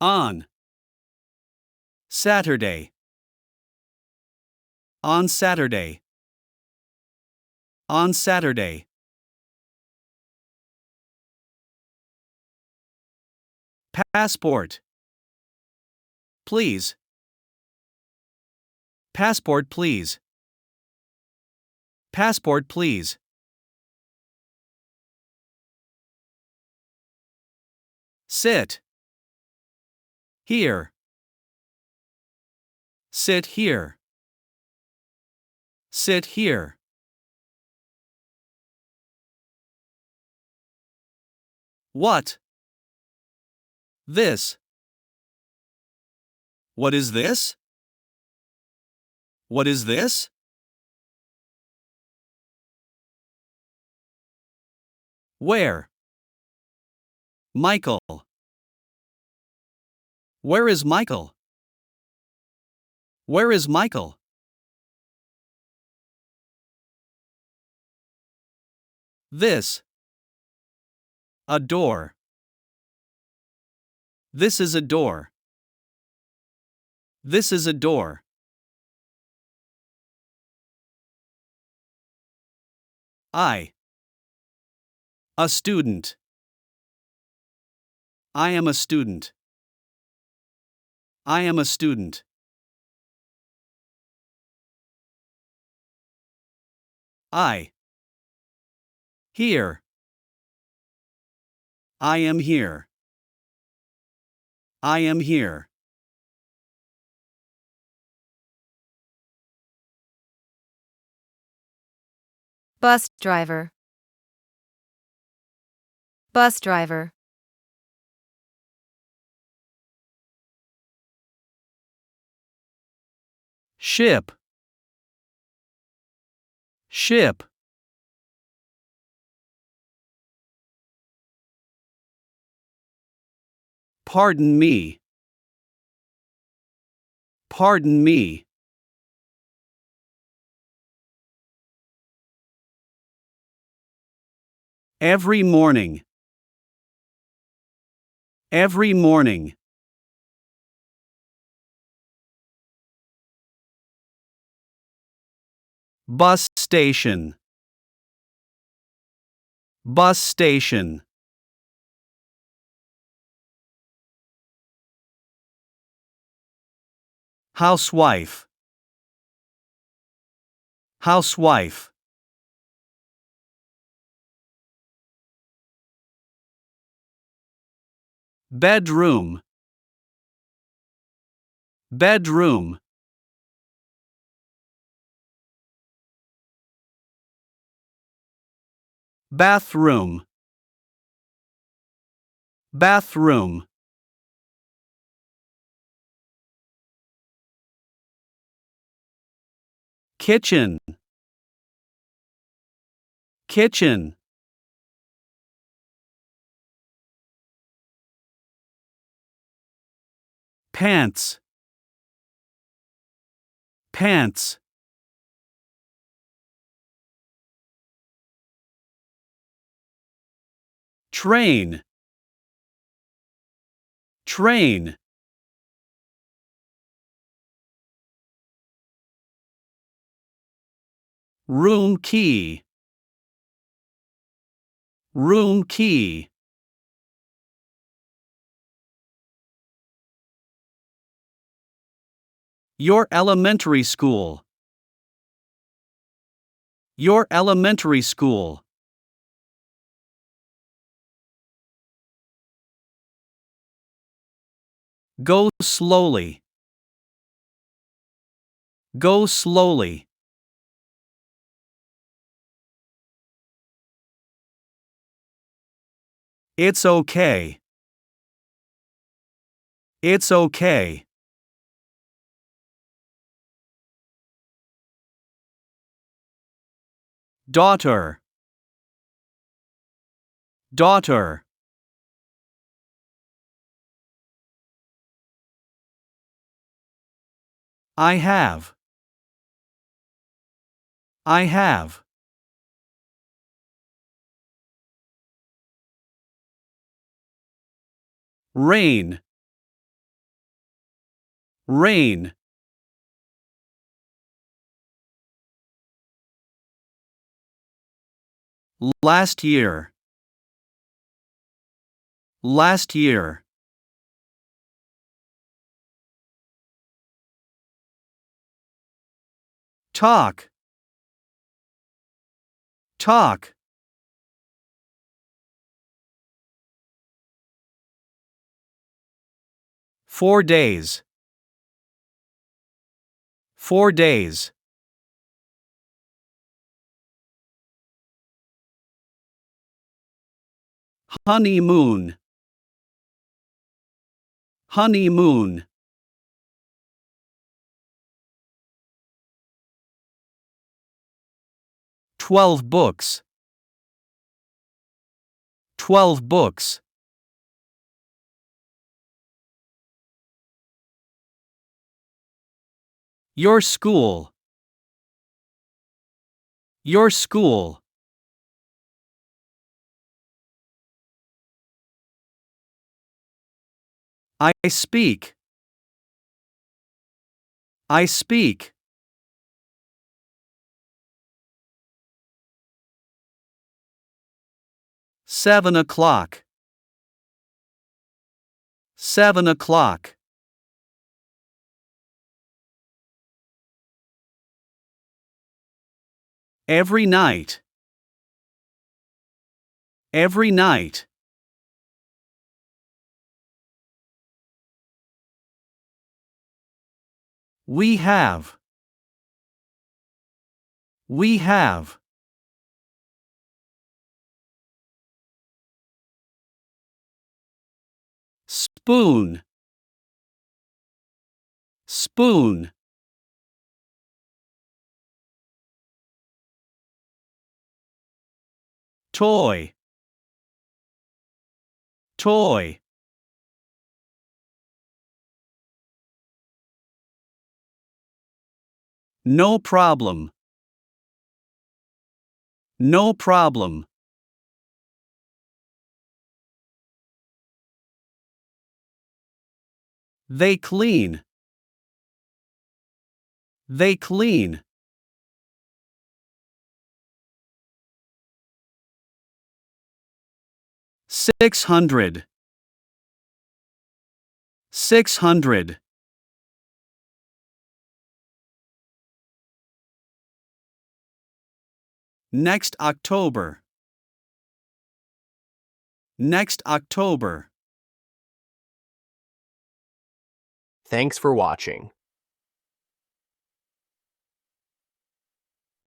On Saturday. On Saturday. On Saturday. Passport. Please. Passport, please. Passport, please. Sit. Here. Sit here. Sit here. What? This. What is this? What is this? Where? Michael. Where is Michael? Where is Michael? This. A door. This is a door. This is a door. I. A student. I am a student. I am a student. I. Here. I am here. I am here. Bus driver. Bus driver. Ship. Ship. Pardon me. Pardon me. Every morning. Every morning. Bus station. Bus station. Housewife. Housewife. Bedroom. Bedroom. Bathroom. Bathroom. Kitchen. Kitchen. Pants. Pants. Train. Train. Room key. Room key. Your elementary school. Your elementary school. Go slowly. Go slowly. It's okay. It's okay. Daughter. Daughter. I have. I have. Rain. rain, last year, last year, talk, talk, 4 days, 4 days, honeymoon, honeymoon, twelve books, 12 books, your school, your school, I speak, I speak, seven o'clock, 7 o'clock, every night, every night, we have, 'spoon', spoon, toy, toy, no problem, no problem, they clean, they clean, 600, 600, next October, next October. Thanks for watching.